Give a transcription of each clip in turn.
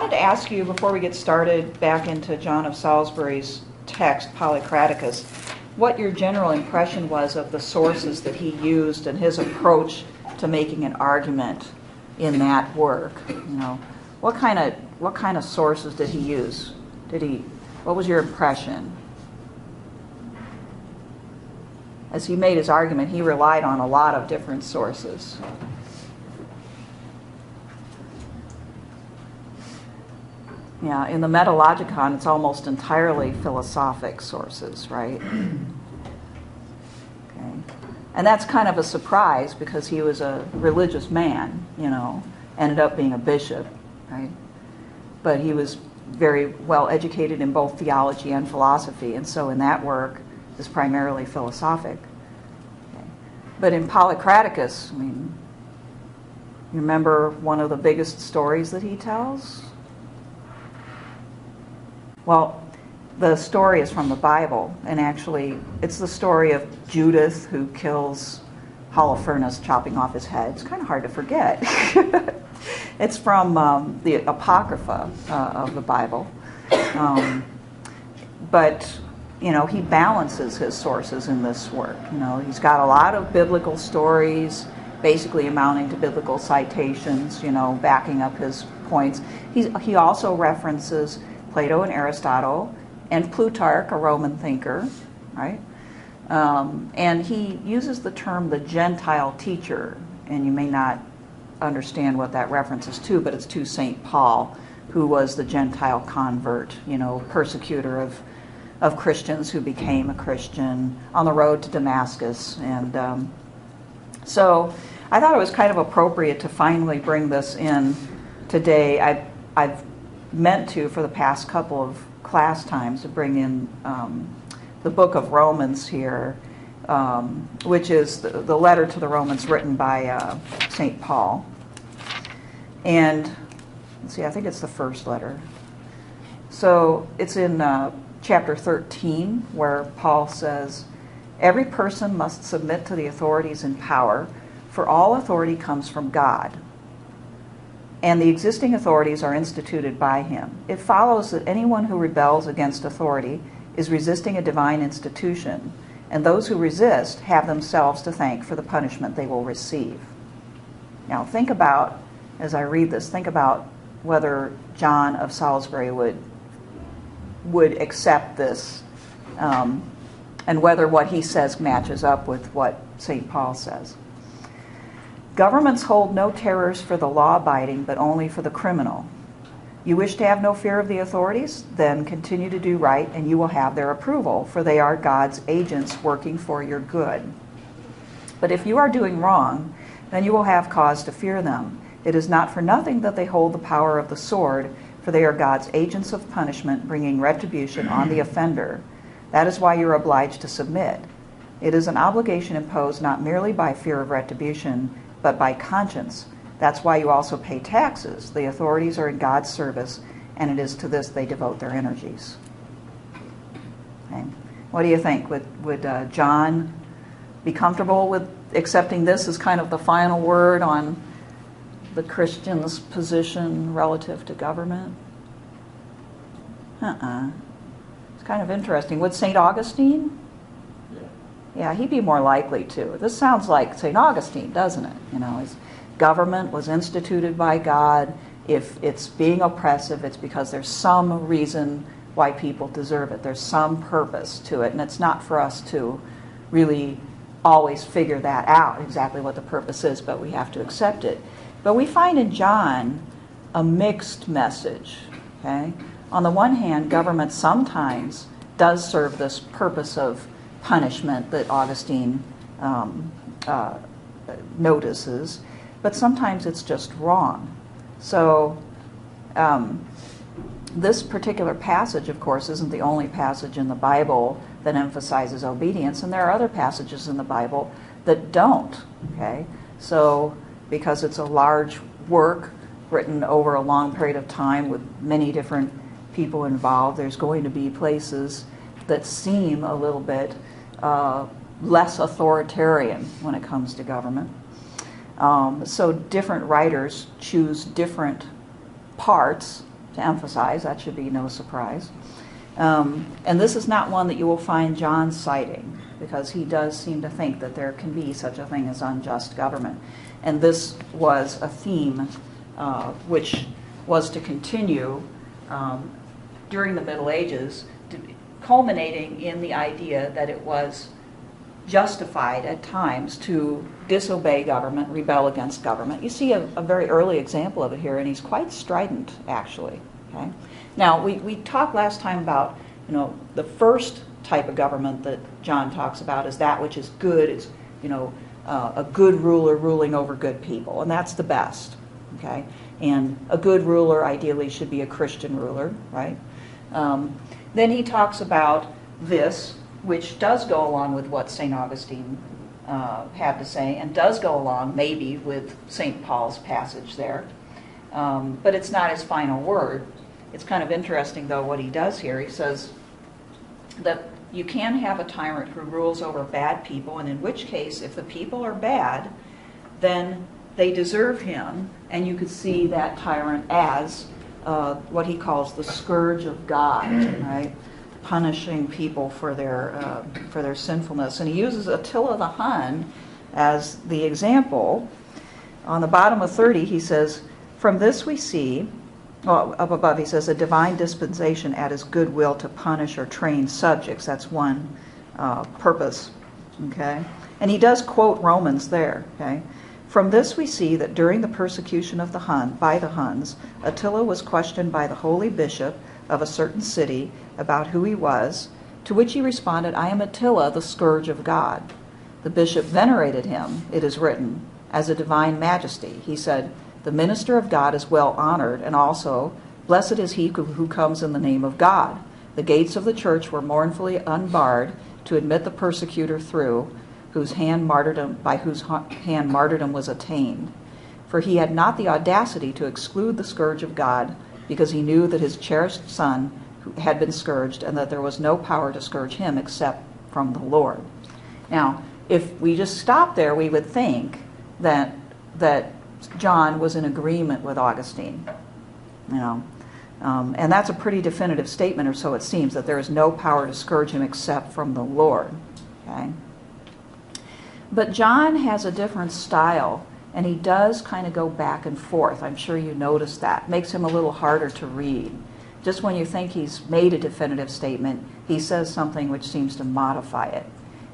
wanted to ask you, before we get started back into John of Salisbury's text, Polycraticus, what your general impression was of the sources that he used and his approach to making an argument in that work. What kind of sources did he use? What was your impression? As he made his argument, he relied on a lot of different sources. Yeah, in the Metalogicon, it's almost entirely philosophic sources, right? Okay. And that's kind of a surprise because he was a religious man, ended up being a bishop, right? But he was very well educated in both theology and philosophy, and so in that work is primarily philosophic. Okay. But in Polycraticus, you remember one of the biggest stories that he tells? Well, the story is from the Bible, and actually it's the story of Judith who kills Holofernes, chopping off his head. It's kind of hard to forget. It's from the Apocrypha of the Bible. But he balances his sources in this work. He's got a lot of biblical stories, basically amounting to biblical citations, backing up his points. He also references Plato and Aristotle and Plutarch, a Roman thinker, right? And he uses the term the Gentile teacher, and you may not understand what that reference is to, but it's to St. Paul, who was the Gentile convert, persecutor of Christians who became a Christian on the road to Damascus. And so I thought it was kind of appropriate to finally bring this in today. I've meant to, for the past couple of class times, to bring in the book of Romans here, which is the letter to the Romans written by St. Paul. And let's see, I think it's the first letter. So it's in chapter 13 where Paul says, "Every person must submit to the authorities in power, for all authority comes from God, and the existing authorities are instituted by him. It follows that anyone who rebels against authority is resisting a divine institution, and those who resist have themselves to thank for the punishment they will receive." Now think about, as I read this, think about whether John of Salisbury would accept this, and whether what he says matches up with what St. Paul says. "Governments hold no terrors for the law-abiding, but only for the criminal. You wish to have no fear of the authorities? Then continue to do right, and you will have their approval, for they are God's agents working for your good. But if you are doing wrong, then you will have cause to fear them. It is not for nothing that they hold the power of the sword, for they are God's agents of punishment, bringing retribution on the offender. That is why you are obliged to submit. It is an obligation imposed not merely by fear of retribution, but by conscience. That's why you also pay taxes. The authorities are in God's service, and it is to this they devote their energies." Okay. What do you think? Would John be comfortable with accepting this as kind of the final word on the Christian's position relative to government? It's kind of interesting. Would St. Augustine? Yeah, he'd be more likely to. This sounds like St. Augustine, doesn't it? His government was instituted by God. If it's being oppressive, it's because there's some reason why people deserve it. There's some purpose to it, and it's not for us to really always figure that out, exactly what the purpose is, but we have to accept it. But we find in John a mixed message, okay? On the one hand, government sometimes does serve this purpose of punishment that Augustine notices, but sometimes it's just wrong. So this particular passage, of course, isn't the only passage in the Bible that emphasizes obedience, and there are other passages in the Bible that don't, okay? So because it's a large work written over a long period of time with many different people involved, there's going to be places that seem a little bit less authoritarian when it comes to government. So different writers choose different parts to emphasize. That should be no surprise. And this is not one that you will find John citing, because he does seem to think that there can be such a thing as unjust government. And this was a theme which was to continue during the Middle Ages, culminating in the idea that it was justified at times to disobey government, rebel against government. You see a very early example of it here, and he's quite strident, actually. Okay? Now, we talked last time about, the first type of government that John talks about is that which is good. It's, a good ruler ruling over good people, and that's the best. Okay? And a good ruler ideally should be a Christian ruler, right? Then he talks about this, which does go along with what St. Augustine had to say, and does go along maybe with St. Paul's passage there. But it's not his final word. It's kind of interesting, though, what he does here. He says that you can have a tyrant who rules over bad people, and in which case, if the people are bad, then they deserve him, and you could see that tyrant as what he calls the scourge of God, right? Punishing people for their sinfulness. And he uses Attila the Hun as the example. On the bottom of 30, he says, from this we see, up above he says, a divine dispensation at his goodwill to punish or train subjects. That's one purpose, okay? And he does quote Romans there, okay? From this we see that during the persecution of the Huns, Attila was questioned by the holy bishop of a certain city about who he was, to which he responded, I am Attila, the scourge of God. The bishop venerated him, it is written, as a divine majesty. He said, the minister of God is well honored, and also, blessed is he who comes in the name of God. The gates of the church were mournfully unbarred to admit the persecutor through, by whose hand martyrdom was attained. For he had not the audacity to exclude the scourge of God, because he knew that his cherished son had been scourged, and that there was no power to scourge him except from the Lord. Now, if we just stop there, we would think that John was in agreement with Augustine, and that's a pretty definitive statement, or so it seems, that there is no power to scourge him except from the Lord. Okay. But John has a different style, and he does kind of go back and forth. I'm sure you noticed that. Makes him a little harder to read. Just when you think he's made a definitive statement, he says something which seems to modify it.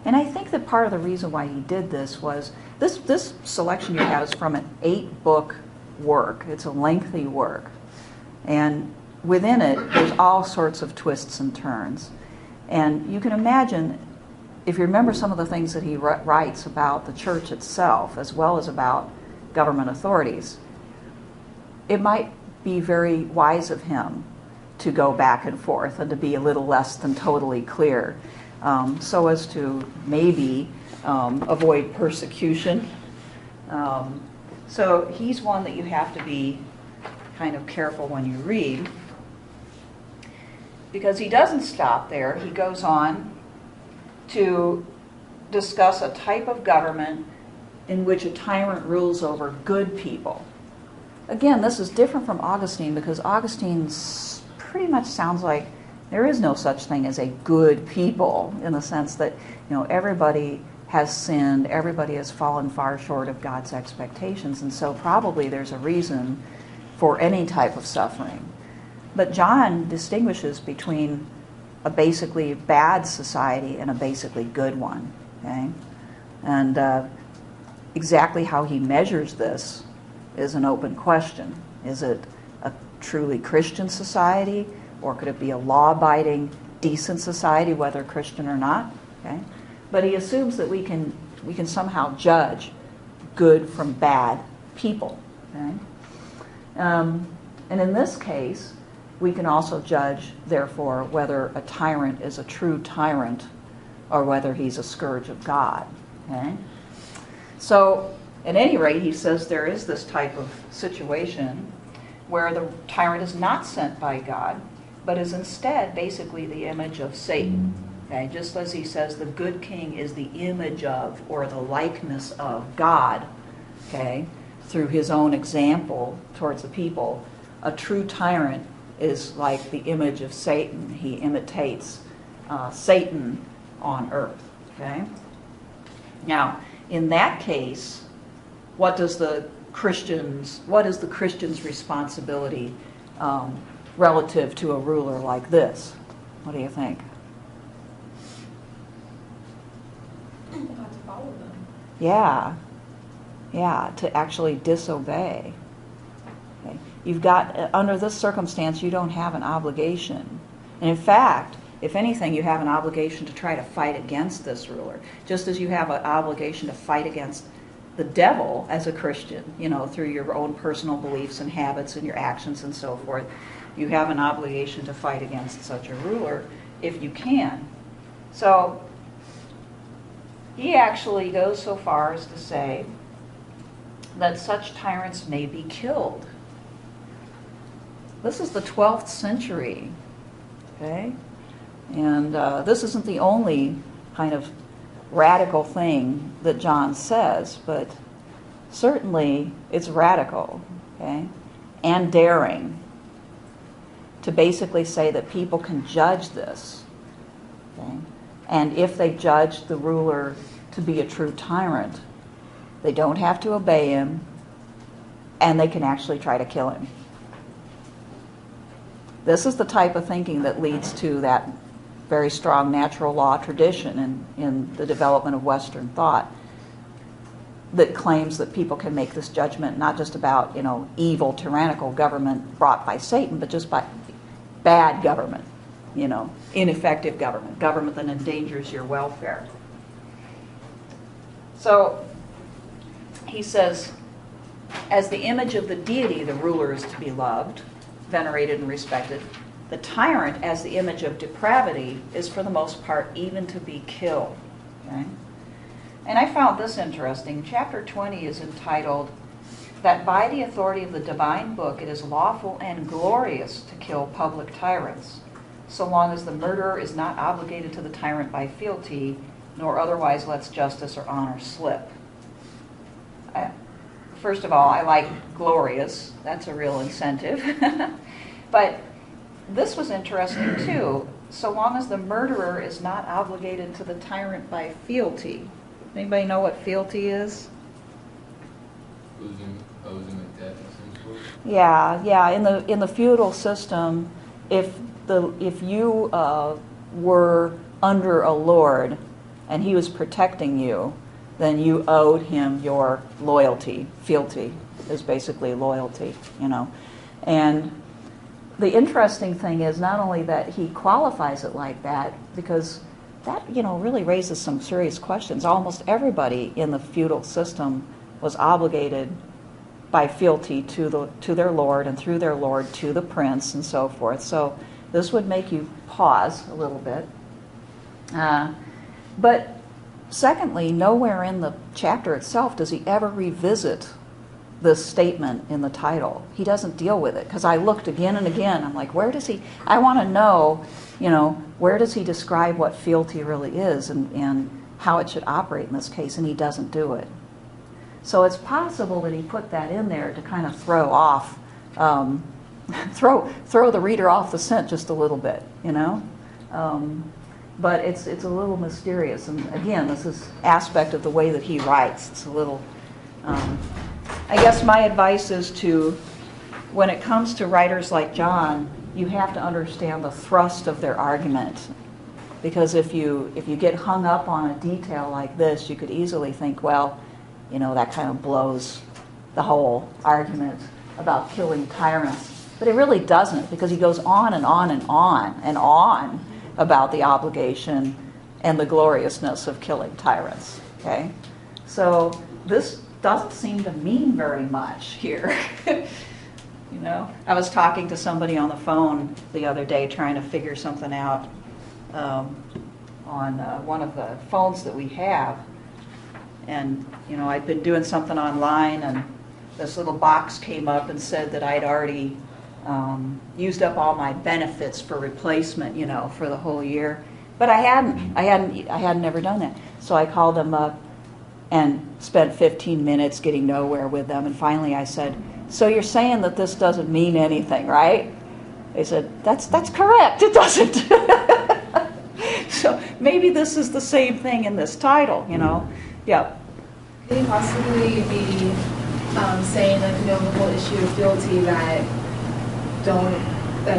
And I think that part of the reason why he did this was, this selection you have is from an 8-book work. It's a lengthy work. And within it, there's all sorts of twists and turns. And you can imagine, if you remember some of the things that he writes about the church itself, as well as about government authorities, it might be very wise of him to go back and forth and to be a little less than totally clear, so as to maybe avoid persecution. So he's one that you have to be kind of careful when you read, because he doesn't stop there. He goes on to discuss a type of government in which a tyrant rules over good people. Again, this is different from Augustine, because Augustine pretty much sounds like there is no such thing as a good people, in the sense that, everybody has sinned, everybody has fallen far short of God's expectations, and so probably there's a reason for any type of suffering. But John distinguishes between a basically bad society and a basically good one. Okay? And exactly how he measures this is an open question. Is it a truly Christian society, or could it be a law-abiding, decent society, whether Christian or not? Okay? But he assumes that we can somehow judge good from bad people. Okay? And in this case, we can also judge, therefore, whether a tyrant is a true tyrant or whether he's a scourge of God. Okay? So, at any rate, he says there is this type of situation where the tyrant is not sent by God, but is instead basically the image of Satan. Okay? Just as he says the good king is the image of, or the likeness of God, okay, through his own example towards the people, a true tyrant is like the image of Satan. He imitates Satan on earth. Okay? Now, in that case, what is the Christian's responsibility relative to a ruler like this? What do you think? We'll have to follow them. Yeah, to actually disobey. Okay. You've got, under this circumstance, you don't have an obligation. And in fact, if anything, you have an obligation to try to fight against this ruler, just as you have an obligation to fight against the devil as a Christian, through your own personal beliefs and habits and your actions and so forth. You have an obligation to fight against such a ruler if you can. So he actually goes so far as to say that such tyrants may be killed. This is the 12th century, okay? And this isn't the only kind of radical thing that John says, but certainly it's radical, okay, and daring to basically say that people can judge this, okay, and if they judge the ruler to be a true tyrant, they don't have to obey him, and they can actually try to kill him. This is the type of thinking that leads to that very strong natural law tradition in the development of Western thought that claims that people can make this judgment not just about, evil, tyrannical government brought by Satan, but just by bad government, ineffective government that endangers your welfare. So he says, as the image of the deity, the ruler is to be loved, venerated, and respected. The tyrant, as the image of depravity, is for the most part even to be killed. Okay? And I found this interesting. Chapter 20 is entitled, that by the authority of the divine book it is lawful and glorious to kill public tyrants, so long as the murderer is not obligated to the tyrant by fealty, nor otherwise lets justice or honor slip. First of all, I like glorious. That's a real incentive. But this was interesting too. So long as the murderer is not obligated to the tyrant by fealty. Anybody know what fealty is? Owing a debt, essentially. Yeah. In the feudal system, if you were under a lord and he was protecting you, then you owed him your loyalty. Fealty is basically loyalty, And the interesting thing is not only that he qualifies it like that, because that, really raises some serious questions. Almost everybody in the feudal system was obligated by fealty to their lord, and through their lord to the prince, and so forth. So this would make you pause a little bit. But secondly, nowhere in the chapter itself does he ever revisit this statement in the title. He doesn't deal with it, because I looked again and again. I'm like, where does he, I want to know, where does he describe what fealty really is and how it should operate in this case, and he doesn't do it. So it's possible that he put that in there to kind of throw off, throw the reader off the scent just a little bit, But it's a little mysterious, and again, this is aspect of the way that he writes. It's a little. I guess my advice is when it comes to writers like John, you have to understand the thrust of their argument, because if you get hung up on a detail like this, you could easily think, well, that kind of blows the whole argument about killing tyrants, but it really doesn't, because he goes on and on and on and on about the obligation and the gloriousness of killing tyrants. Okay, so this doesn't seem to mean very much here. I was talking to somebody on the phone the other day trying to figure something out on one of the phones that we have, and I'd been doing something online, and this little box came up and said that I'd already used up all my benefits for replacement, for the whole year. But I hadn't ever done that. So I called them up and spent 15 minutes getting nowhere with them. And finally I said, so you're saying that this doesn't mean anything, right? They said, that's correct, it doesn't. So maybe this is the same thing in this title, you know. Yeah. Could he possibly be saying, like, you know, the whole issue of fealty that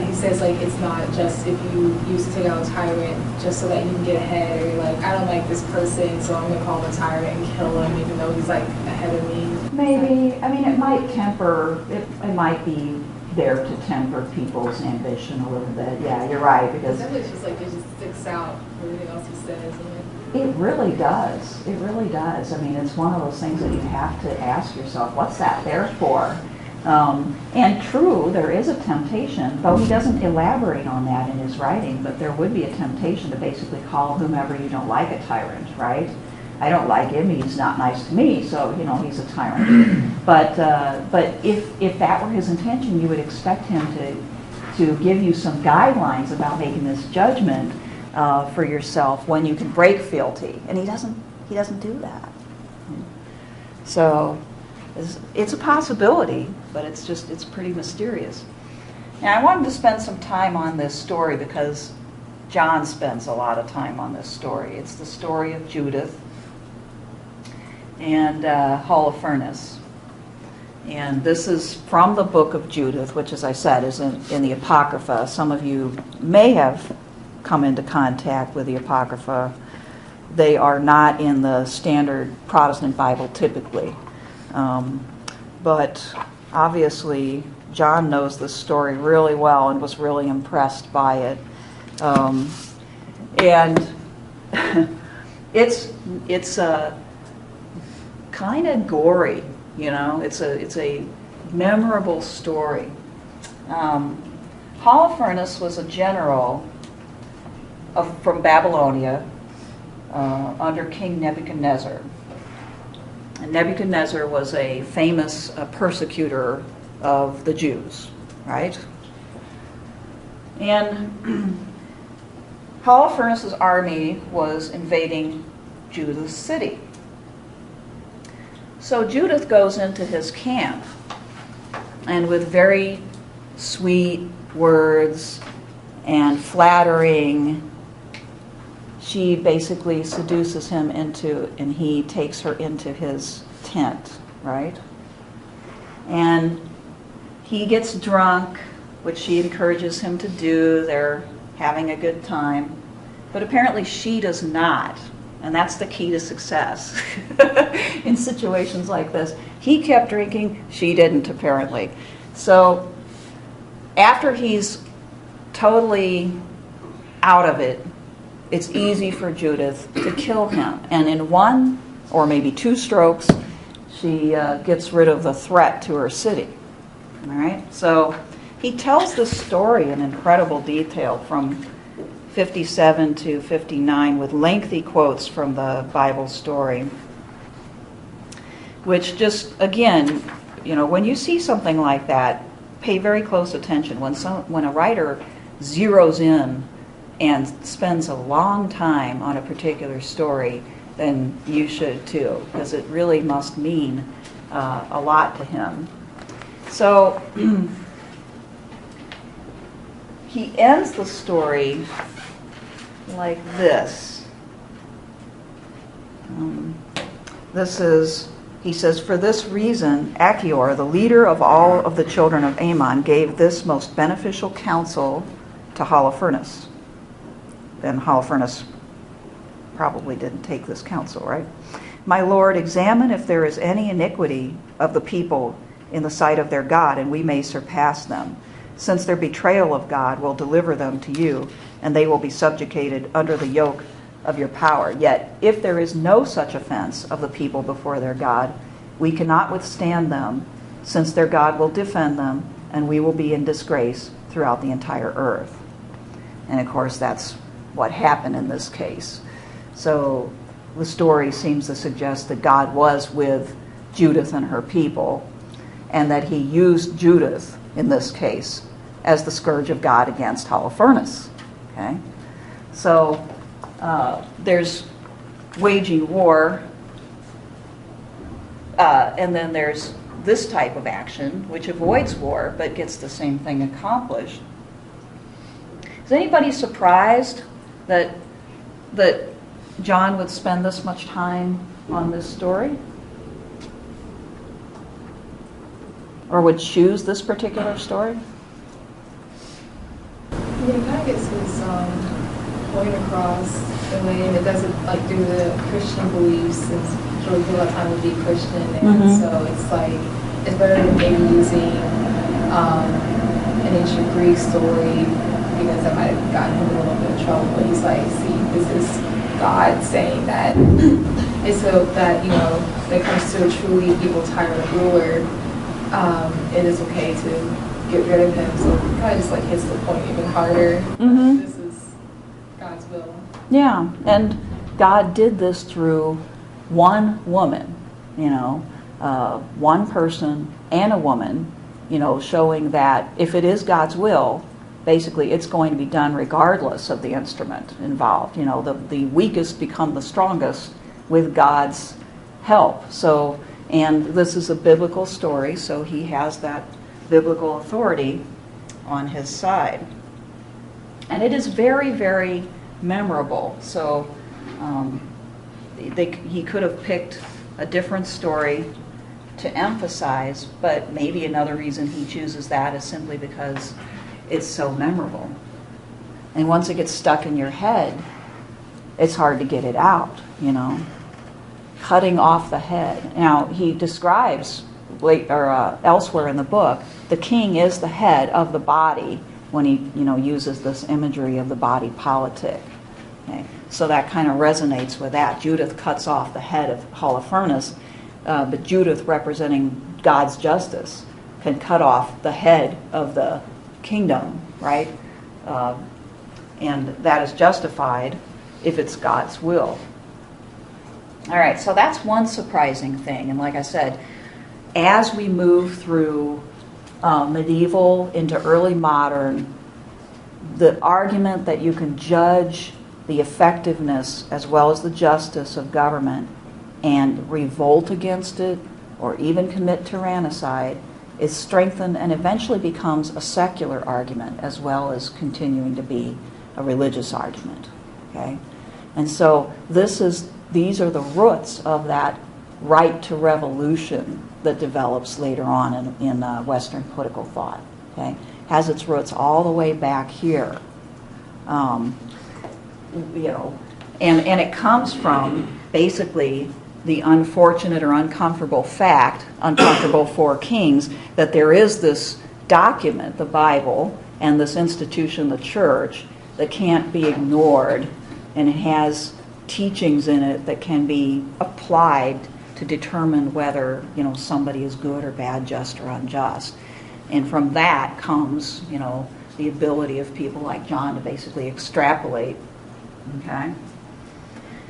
he says, like, it's not just if you used to take out a tyrant just so that you can get ahead, or you're like, I don't like this person, so I'm going to call him a tyrant and kill him even though he's, like, ahead of me? Maybe. I mean, it might temper, it might be there to temper people's ambition a little bit. Yeah, you're right, because It's just like, it just sticks out everything else he says. it really does. It really does. I mean, it's one of those things that you have to ask yourself, what's that there for? And true, there is a temptation, though he doesn't elaborate on that in his writing, but there would be a temptation to basically call whomever you don't like a tyrant, right? I don't like him, he's not nice to me, so, you know, he's a tyrant. But if that were his intention, you would expect him to give you some guidelines about making this judgment for yourself when you can break fealty. And he doesn't do that. So it's a possibility, but it's pretty mysterious. Now, I wanted to spend some time on this story because John spends a lot of time on this story. It's the story of Judith and Holofernes. And this is from the book of Judith, which, as I said, is in the Apocrypha. Some of you may have come into contact with the Apocrypha. They are not in the standard Protestant Bible typically. But obviously, John knows this story really well and was really impressed by it. And it's kind of gory, you know. It's a memorable story. Holofernes was a general from Babylonia under King Nebuchadnezzar. And Nebuchadnezzar was a famous persecutor of the Jews, right? And Holofernes' army was invading Judith's city. So Judith goes into his camp, and with very sweet words and flattering, she basically seduces him and he takes her into his tent, right? And he gets drunk, which she encourages him to do. They're having a good time. But apparently she does not. And that's the key to success in situations like this. He kept drinking, she didn't, apparently. So after he's totally out of it, it's easy for Judith to kill him. And in one or maybe two strokes, she gets rid of the threat to her city. All right? So he tells this story in incredible detail from 57 to 59 with lengthy quotes from the Bible story, which just, again, you know, when you see something like that, pay very close attention. When a writer zeroes in and spends a long time on a particular story, then you should too, because it really must mean a lot to him. So he ends the story like this. He says, for this reason, Achior, the leader of all of the children of Ammon, gave this most beneficial counsel to Holofernes. And Holofernes probably didn't take this counsel, right? My Lord, examine if there is any iniquity of the people in the sight of their God, and we may surpass them, since their betrayal of God will deliver them to you, and they will be subjugated under the yoke of your power. Yet, if there is no such offense of the people before their God, we cannot withstand them, since their God will defend them, and we will be in disgrace throughout the entire earth. And of course, that's what happened in this case. So the story seems to suggest that God was with Judith and her people, and that he used Judith, in this case, as the scourge of God against Holofernes. Okay? So there's waging war, and then there's this type of action, which avoids war, but gets the same thing accomplished. Is anybody surprised that John would spend this much time on this story? Or would choose this particular story? Yeah, it kind of gets his point across in a way, and it doesn't like do the Christian beliefs, since Joey a lot of time would be Christian, and so it's like it's better than maybe using an ancient Greek story, because that might have gotten him in a little bit of trouble. But he's like, see, this is God saying that it's so that, you know, when it comes to a truly evil tyrant ruler, it is okay to get rid of him. So it kind of just like hits the point even harder. This is God's will. Yeah, and God did this through one woman, you know, one person and a woman, you know, showing that if it is God's will, basically it's going to be done regardless of the instrument involved. You know, the weakest become the strongest with God's help. So, and this is a biblical story, so he has that biblical authority on his side. And it is very, very memorable. So he could have picked a different story to emphasize, but maybe another reason he chooses that is simply because it's so memorable. And once it gets stuck in your head, it's hard to get it out, you know. Cutting off the head. Now, he describes elsewhere in the book, the king is the head of the body when he, you know, uses this imagery of the body politic. Okay? So that kind of resonates with that. Judith cuts off the head of Holofernes, but Judith, representing God's justice, can cut off the head of the kingdom, right? And that is justified if it's God's will. All right, so that's one surprising thing. And like I said, as we move through medieval into early modern, the argument that you can judge the effectiveness as well as the justice of government and revolt against it or even commit tyrannicide is strengthened and eventually becomes a secular argument as well as continuing to be a religious argument. Okay? And so these are the roots of that right to revolution that develops later on in Western political thought. Okay? Has its roots all the way back here. You know, and it comes from basically the unfortunate or uncomfortable fact, uncomfortable for kings, that there is this document, the Bible, and this institution, the church, that can't be ignored, and it has teachings in it that can be applied to determine whether, you know, somebody is good or bad, just or unjust. And from that comes, you know, the ability of people like John to basically extrapolate. Okay?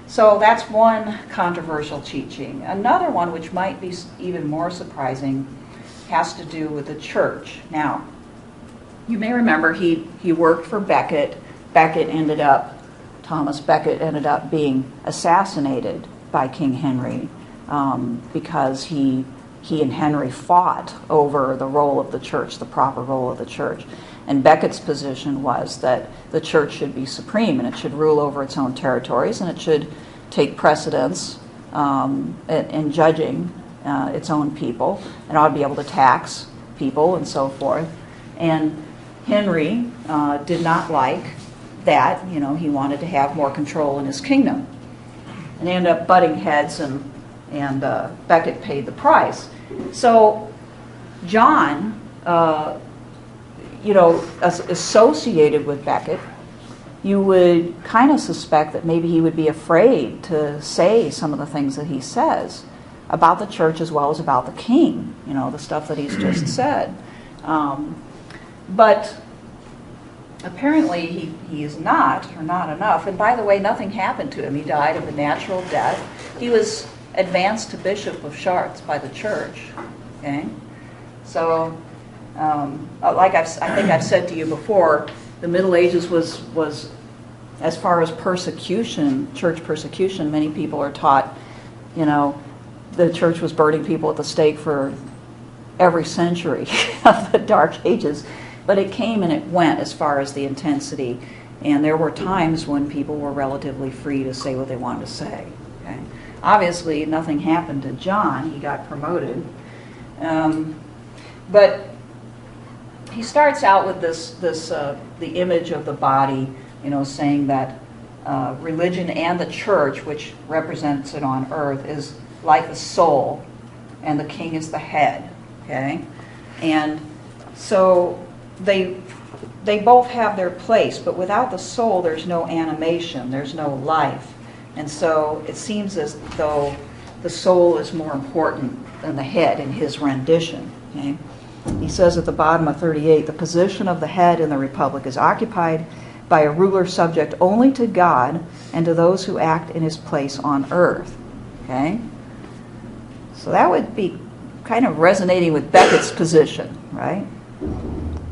So that's one controversial teaching. Another one, which might be even more surprising, has to do with the church. Now, you may remember he worked for Becket. Thomas Becket ended up being assassinated by King Henry because he and Henry fought over the role of the church, the proper role of the church. And Becket's position was that the church should be supreme and it should rule over its own territories and it should take precedence in judging its own people and ought to be able to tax people and so forth. And Henry did not like that. You know, he wanted to have more control in his kingdom. And they ended up butting heads and Becket paid the price. So John, associated with Becket, you would kind of suspect that maybe he would be afraid to say some of the things that he says about the church as well as about the king, you know, the stuff that he's just said. But apparently he is not, or not enough. And by the way, nothing happened to him. He died of a natural death. He was advanced to Bishop of Chartres by the church. Okay? So, I think I've said to you before, the Middle Ages was as far as persecution, church persecution, many people are taught, you know, the church was burning people at the stake for every century of the Dark Ages. But it came and it went as far as the intensity. And there were times when people were relatively free to say what they wanted to say. Okay? Obviously, nothing happened to John. He got promoted. But he starts out with the image of the body, saying that religion and the church, which represents it on earth, is like the soul, and the king is the head. Okay? And so they both have their place, but without the soul, there's no animation, there's no life. And so it seems as though the soul is more important than the head in his rendition. Okay? He says at the bottom of 38, the position of the head in the republic is occupied by a ruler subject only to God and to those who act in his place on earth. Okay? So that would be kind of resonating with Beckett's position, right?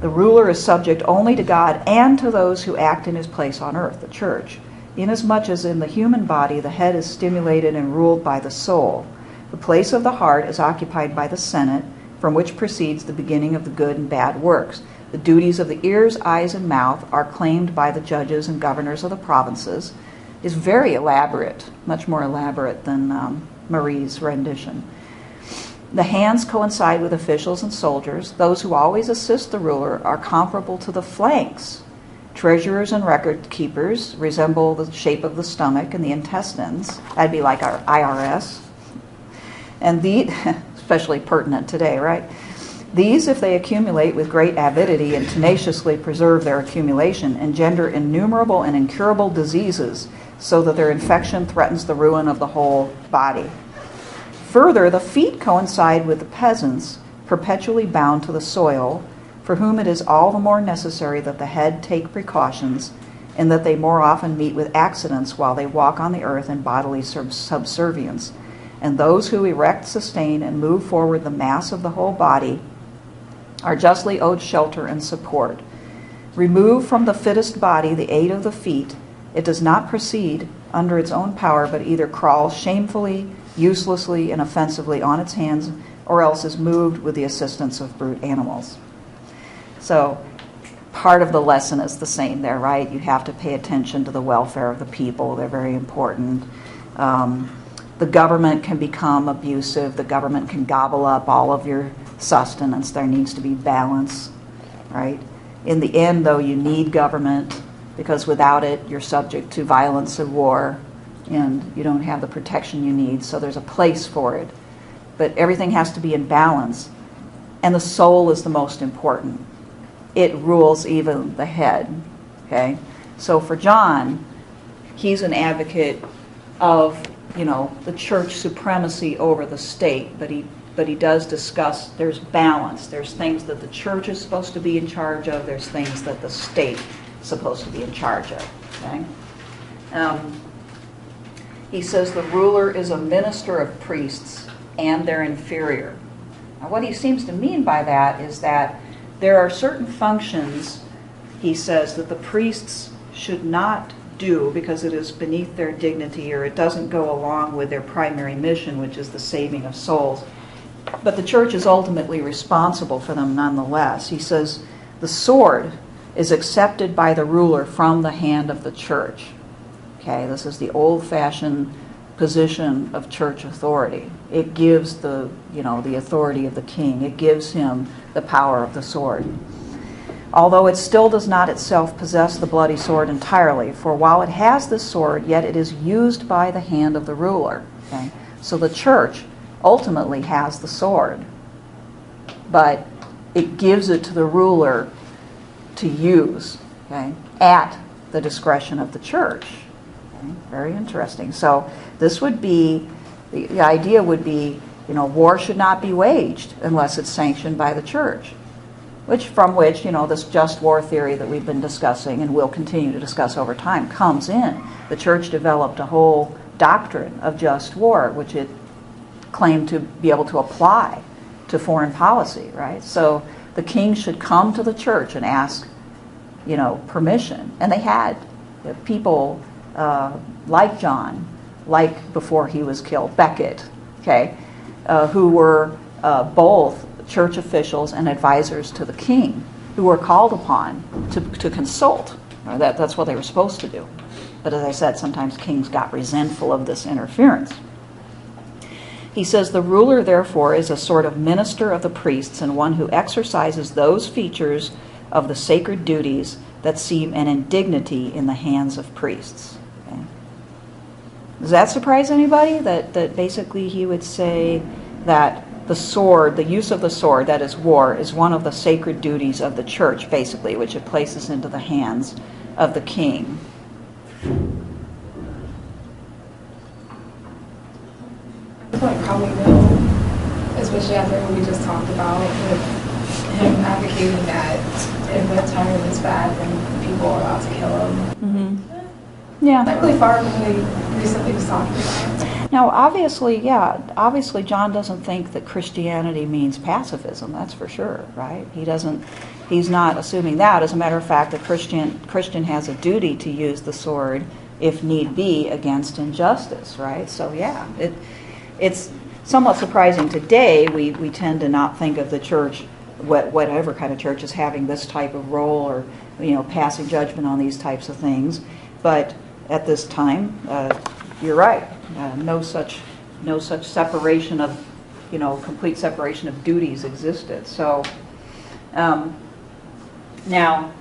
The ruler is subject only to God and to those who act in his place on earth, the church. Inasmuch as in the human body the head is stimulated and ruled by the soul, the place of the heart is occupied by the Senate, from which proceeds the beginning of the good and bad works. The duties of the ears, eyes, and mouth are claimed by the judges and governors of the provinces. Is very elaborate, much more elaborate than Marie's rendition. The hands coincide with officials and soldiers. Those who always assist the ruler are comparable to the flanks. Treasurers and record keepers resemble the shape of the stomach and the intestines. That'd be like our IRS. And especially pertinent today, right? These, if they accumulate with great avidity and tenaciously preserve their accumulation, engender innumerable and incurable diseases, so that their infection threatens the ruin of the whole body. Further, the feet coincide with the peasants, perpetually bound to the soil, for whom it is all the more necessary that the head take precautions, and that they more often meet with accidents while they walk on the earth in bodily subservience. And those who erect, sustain, and move forward the mass of the whole body are justly owed shelter and support. Remove from the fittest body the aid of the feet, it does not proceed under its own power, but either crawls shamefully, uselessly, and offensively on its hands, or else is moved with the assistance of brute animals. So part of the lesson is the same there, right? You have to pay attention to the welfare of the people. They're very important. The government can become abusive. The government can gobble up all of your sustenance. There needs to be balance, right? In the end, though, you need government, because without it, you're subject to violence and war, and you don't have the protection you need. So there's a place for it. But everything has to be in balance. And the soul is the most important. It rules even the head. Okay? So for John, he's an advocate of, the church supremacy over the state, but he does discuss there's balance. There's things that the church is supposed to be in charge of. There's things that the state is supposed to be in charge of. Okay? He says the ruler is a minister of priests and their inferior. Now, what he seems to mean by that is that there are certain functions, he says, that the priests should not do because it is beneath their dignity, or it doesn't go along with their primary mission, which is the saving of souls. But the church is ultimately responsible for them nonetheless. He says the sword is accepted by the ruler from the hand of the church. Okay, this is the old-fashioned position of church authority. It gives the authority of the king. It gives him the power of the sword. Although it still does not itself possess the bloody sword entirely, for while it has this sword, yet it is used by the hand of the ruler. Okay? So the church ultimately has the sword, but it gives it to the ruler to use, okay, at the discretion of the church. Okay? Very interesting. So this would be, the idea would be, war should not be waged unless it's sanctioned by the church. From which, this just war theory that we've been discussing and will continue to discuss over time comes in. The church developed a whole doctrine of just war, which it claimed to be able to apply to foreign policy, right? So the king should come to the church and ask, permission. And they had people like John, like before he was killed, Becket, okay, who were both church officials and advisors to the king. who were called upon to consult. That's what they were supposed to do. But as I said, sometimes kings got resentful of this interference. He says, the ruler, therefore, is a sort of minister of the priests and one who exercises those features of the sacred duties that seem an indignity in the hands of priests. Okay. Does that surprise anybody? That basically he would say that the sword, the use of the sword, that is war, is one of the sacred duties of the church, basically, which it places into the hands of the king. Point probably will, especially after what we just talked about, with him advocating that if a tyrant is bad, then people are allowed to kill him. Mm-hmm. Yeah. Not really far from what he recently was talking about. Now, obviously, John doesn't think that Christianity means pacifism. That's for sure, right? He's not assuming that. As a matter of fact, the Christian has a duty to use the sword, if need be, against injustice, right? So, yeah, it's somewhat surprising today. We tend to not think of the church, whatever kind of church, as having this type of role or, passing judgment on these types of things. But at this time, you're right. No such separation of, complete separation of duties existed. So now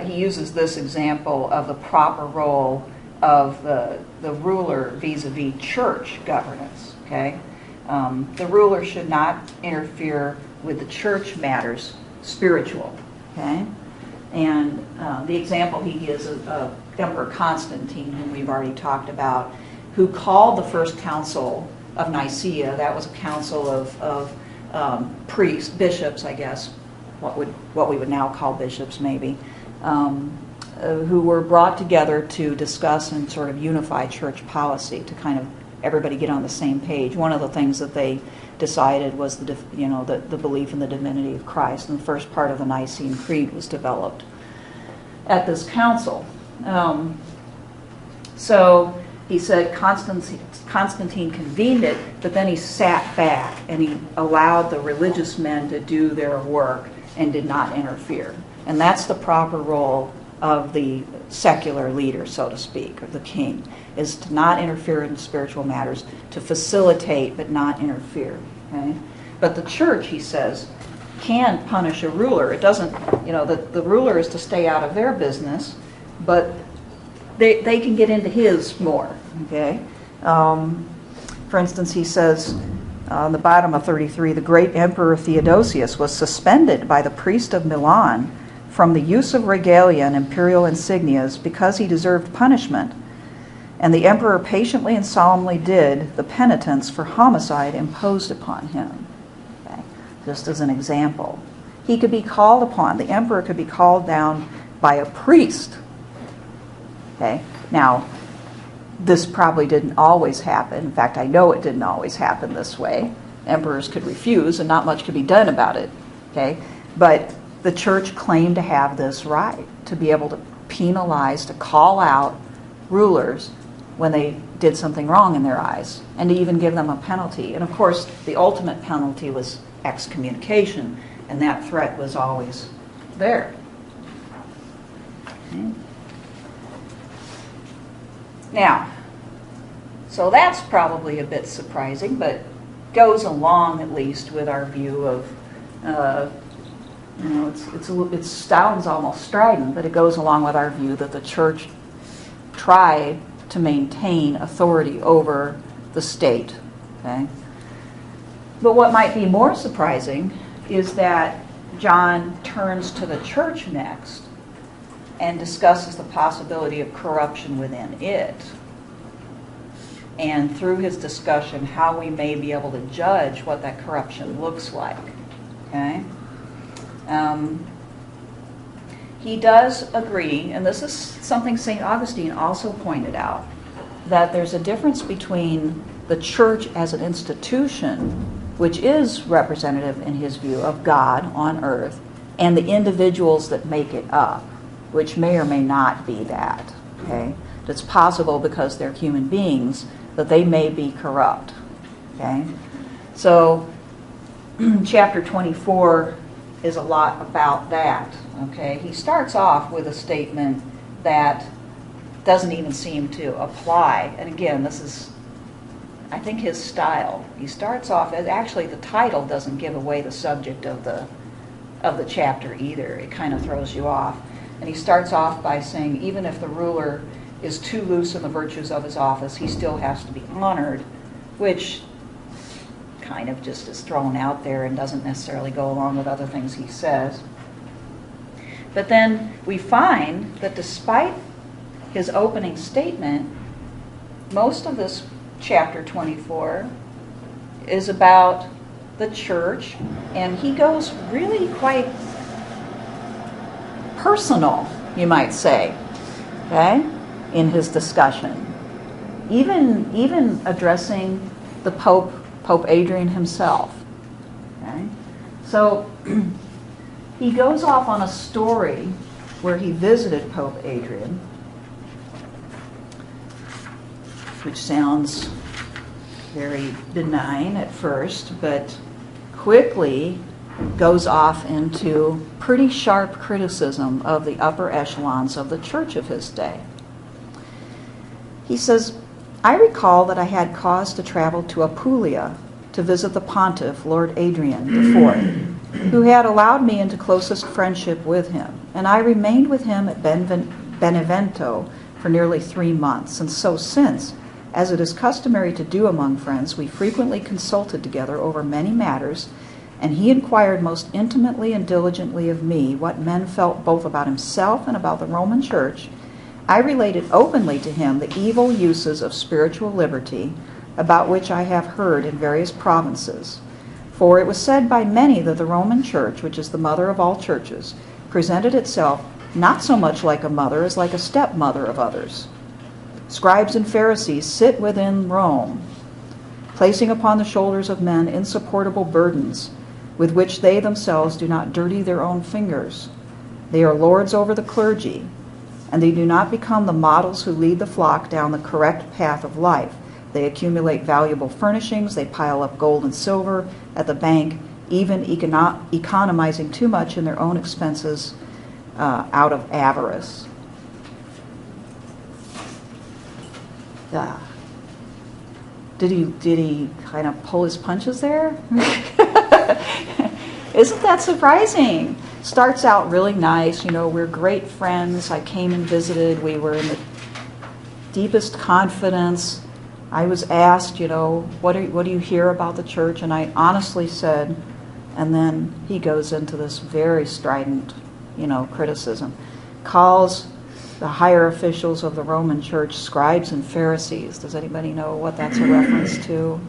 he uses this example of the proper role of the ruler vis-a-vis church governance. Okay, the ruler should not interfere with the church matters spiritual. Okay, and the example he gives of Emperor Constantine, whom we've already talked about, who called the first council of Nicaea. That was a council of priests, bishops, I guess, what we would now call bishops, maybe, who were brought together to discuss and sort of unify church policy, to kind of everybody get on the same page. One of the things that they decided was the belief in the divinity of Christ, and the first part of the Nicene Creed was developed at this council. So he said Constantine convened it, but then he sat back and he allowed the religious men to do their work and did not interfere. And that's the proper role of the secular leader, so to speak, of the king, is to not interfere in spiritual matters, to facilitate but not interfere. Okay? But the church, he says, can punish a ruler. It doesn't, the ruler is to stay out of their business, but they can get into his more. Okay. For instance, he says on the bottom of 33, the great Emperor Theodosius was suspended by the priest of Milan from the use of regalia and imperial insignias because he deserved punishment, and the emperor patiently and solemnly did the penitence for homicide imposed upon him. Okay. Just as an example, he could be called upon, the emperor could be called down by a priest. Okay. Now, this probably didn't always happen. In fact, I know it didn't always happen this way. Emperors could refuse and not much could be done about it. Okay. But the church claimed to have this right, to be able to penalize, to call out rulers when they did something wrong in their eyes, and to even give them a penalty. And of course, the ultimate penalty was excommunication, and that threat was always there. Okay. Now, so that's probably a bit surprising, but goes along at least with our view of it sounds almost strident, but it goes along with our view that the church tried to maintain authority over the state. Okay? But what might be more surprising is that John turns to the church next and discusses the possibility of corruption within it. And through his discussion, how we may be able to judge what that corruption looks like. Okay? He does agree, and this is something St. Augustine also pointed out, that there's a difference between the church as an institution, which is representative in his view of God on earth, and the individuals that make it up, which may or may not be that. Okay? It's possible, because they're human beings, that they may be corrupt. Okay? So, chapter 24 is a lot about that. Okay, he starts off with a statement that doesn't even seem to apply. And again, this is, I think, his style. He starts off as, actually the title doesn't give away the subject of the chapter either. It kind of throws you off. And he starts off by saying, even if the ruler is too loose in the virtues of his office, he still has to be honored, which kind of just is thrown out there and doesn't necessarily go along with other things he says. But then we find that despite his opening statement, most of this chapter 24 is about the church, and he goes really quite personal, you might say, okay, in his discussion. Even addressing the Pope Adrian himself. Okay? So he goes off on a story where he visited Pope Adrian, which sounds very benign at first, but quickly goes off into pretty sharp criticism of the upper echelons of the church of his day. He says, I recall that I had cause to travel to Apulia to visit the pontiff, Lord Adrian IV, who had allowed me into closest friendship with him, and I remained with him at Benevento for nearly 3 months, and so since, as it is customary to do among friends, we frequently consulted together over many matters, and he inquired most intimately and diligently of me what men felt both about himself and about the Roman Church. I related openly to him the evil uses of spiritual liberty, about which I have heard in various provinces. For it was said by many that the Roman Church, which is the mother of all churches, presented itself not so much like a mother as like a stepmother of others. Scribes and Pharisees sit within Rome, placing upon the shoulders of men insupportable burdens, with which they themselves do not dirty their own fingers. They are lords over the clergy, and they do not become the models who lead the flock down the correct path of life. They accumulate valuable furnishings, they pile up gold and silver at the bank, even economizing too much in their own expenses out of avarice. Did he kind of pull his punches there? Isn't that surprising? Starts out really nice, we're great friends. I came and visited. We were in the deepest confidence. I was asked, what do you hear about the church? And I honestly said, and then he goes into this very strident, criticism. Calls the higher officials of the Roman Church scribes and Pharisees. Does anybody know what that's a reference to?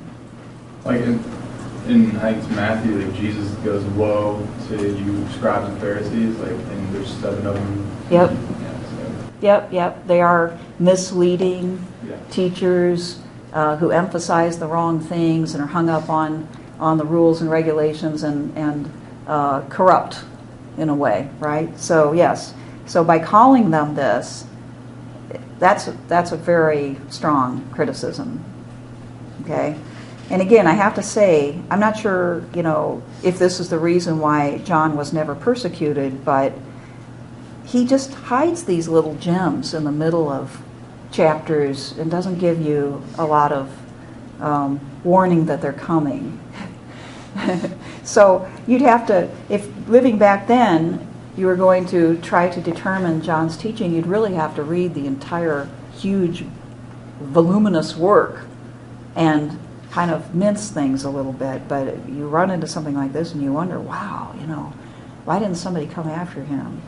Like in I think it's Matthew, like Jesus goes, "Woe to you, scribes and Pharisees!" And there's 7 of them. Yep. Yeah, Yep. They are misleading teachers who emphasize the wrong things and are hung up on the rules and regulations and corrupt in a way, right? So yes. So by calling them this, that's a very strong criticism. Okay? And again, I have to say, I'm not sure, if this is the reason why John was never persecuted, but he just hides these little gems in the middle of chapters and doesn't give you a lot of warning that they're coming. So you'd have to, if living back then, you were going to try to determine John's teaching, you'd really have to read the entire huge, voluminous work and kind of mince things a little bit. But you run into something like this and you wonder, wow, why didn't somebody come after him?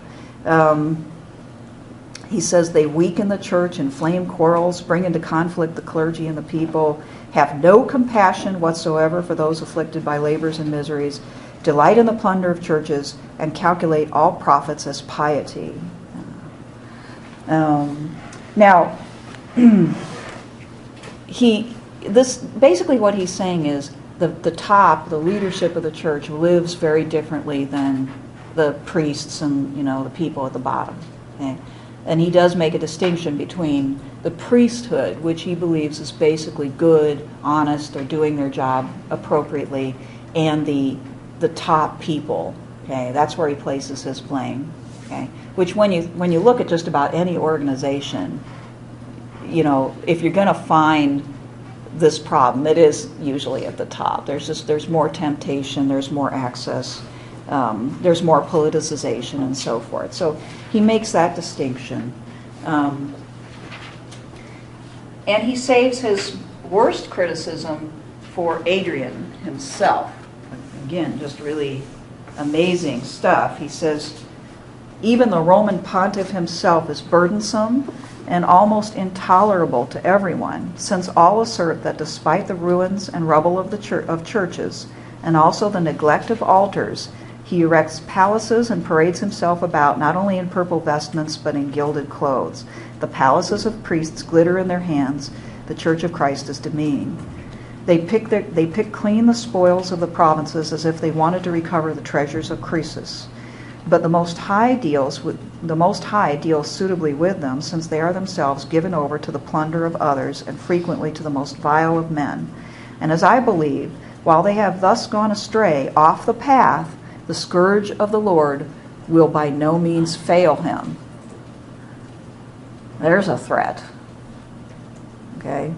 He says they weaken the church, inflame quarrels, bring into conflict the clergy and the people, have no compassion whatsoever for those afflicted by labors and miseries, delight in the plunder of churches, and calculate all profits as piety. Now, basically what he's saying is the top, the leadership of the church lives very differently than the priests and the people at the bottom. Okay? And he does make a distinction between the priesthood, which he believes is basically good, honest, or doing their job appropriately, and the top people Okay, that's where he places his blame. Okay, which when you look at just about any organization, if you're going to find this problem, it is usually at the top. There's more temptation, there's more access, there's more politicization, and so forth. So he makes that distinction, and he saves his worst criticism for Adrian himself. Again, just really amazing stuff. He says, even the Roman pontiff himself is burdensome and almost intolerable to everyone, since all assert that despite the ruins and rubble of of churches, and also the neglect of altars, he erects palaces and parades himself about, not only in purple vestments, but in gilded clothes. The palaces of priests glitter in their hands. The Church of Christ is demeaning. They pick clean the spoils of the provinces as if they wanted to recover the treasures of Croesus. But the Most High deals suitably with them, since they are themselves given over to the plunder of others, and frequently to the most vile of men. And as I believe, while they have thus gone astray off the path, the scourge of the Lord will by no means fail him. There's a threat. Okay?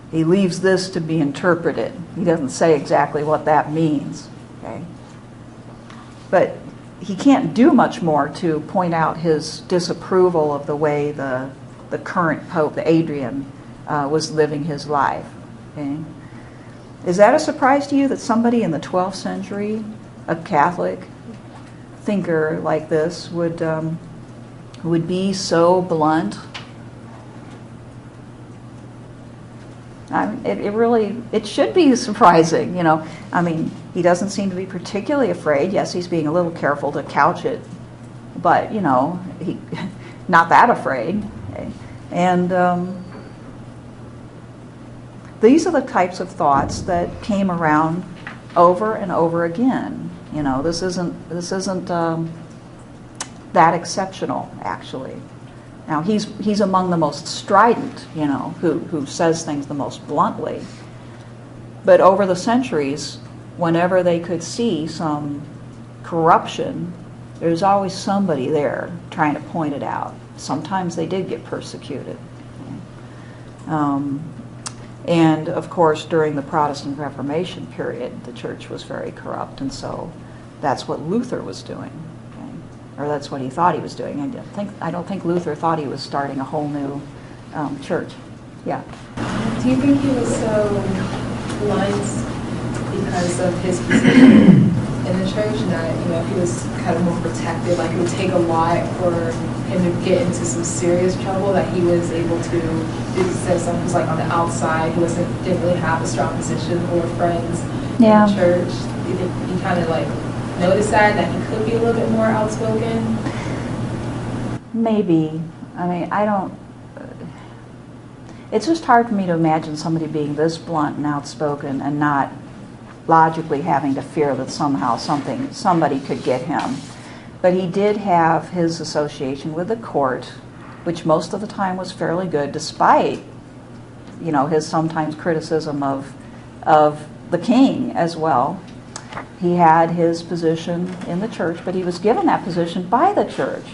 He leaves this to be interpreted. He doesn't say exactly what that means. Okay? But he can't do much more to point out his disapproval of the way the current Pope, the Adrian, was living his life. Okay? Is that a surprise to you that somebody in the 12th century, a Catholic thinker like this, would be so blunt? It should be surprising, I mean, he doesn't seem to be particularly afraid. Yes, he's being a little careful to couch it, but, he not that afraid. Okay? And these are the types of thoughts that came around over and over again. This isn't that exceptional, actually. Now, he's among the most strident, who says things the most bluntly. But over the centuries, whenever they could see some corruption, there's always somebody there trying to point it out. Sometimes they did get persecuted. And, of course, during the Protestant Reformation period, the church was very corrupt, and so that's what Luther was doing. Or that's what he thought he was doing. I don't think Luther thought he was starting a whole new church. Yeah. Do you think he was so blunt because of his position in the church, and that he was kind of more protected? Like, it would take a lot for him to get into some serious trouble, that he was able to, instead of someone who's like on the outside, who didn't really have a strong position or friends in the church. Do you think he kind of like notice that he could be a little bit more outspoken? Maybe. I mean, I don't. It's just hard for me to imagine somebody being this blunt and outspoken and not logically having to fear that somehow somebody could get him. But he did have his association with the court, which most of the time was fairly good, despite his sometimes criticism of the king as well. He had his position in the church, but he was given that position by the church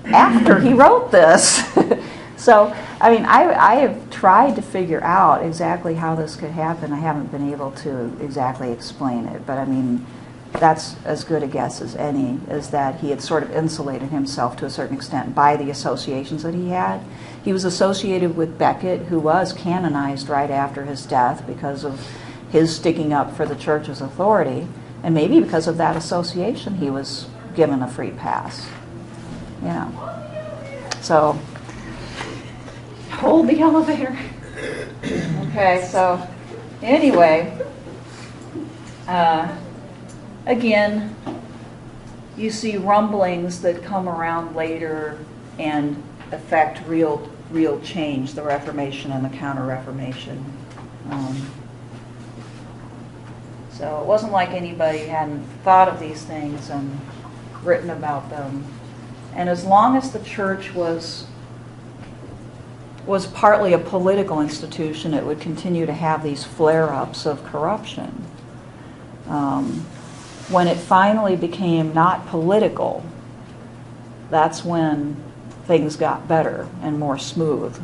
after he wrote this. So, I mean, I have tried to figure out exactly how this could happen. I haven't been able to exactly explain it, but I mean, that's as good a guess as any, is that he had sort of insulated himself to a certain extent by the associations that he had. He was associated with Becket, who was canonized right after his death because of his sticking up for the church's authority, and maybe because of that association he was given a free pass. So, hold the elevator. Okay, so anyway, again, you see rumblings that come around later and affect real change, the Reformation and the Counter-Reformation. So it wasn't like anybody hadn't thought of these things and written about them. And as long as the church was partly a political institution, it would continue to have these flare-ups of corruption. when it finally became not political, that's when things got better and more smooth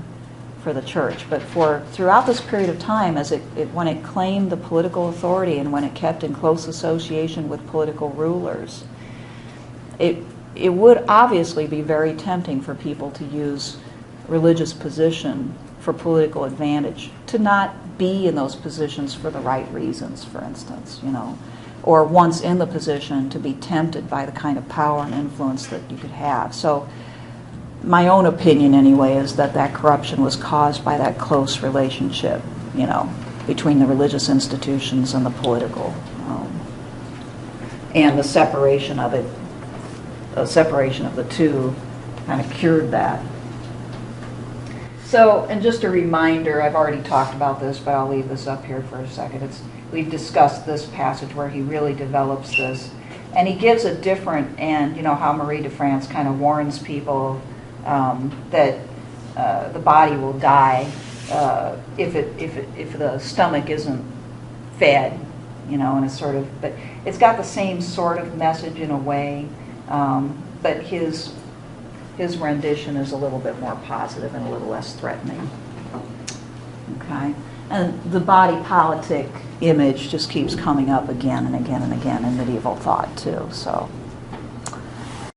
for the church. But throughout this period of time, when it claimed the political authority and when it kept in close association with political rulers, it would obviously be very tempting for people to use religious position for political advantage, to not be in those positions for the right reasons, for instance, or once in the position to be tempted by the kind of power and influence that you could have. So my own opinion anyway is that corruption was caused by that close relationship, between the religious institutions and the political, and the separation of the two kind of cured that. So, and just a reminder, I've already talked about this, but I'll leave this up here for a second. We've discussed this passage where he really develops this, and he gives a different, and how Marie de France kind of warns people that the body will die if the stomach isn't fed, and it's sort of, but it's got the same sort of message in a way, but his rendition is a little bit more positive and a little less threatening. Okay, and the body politic image just keeps coming up again and again and again in medieval thought too. So.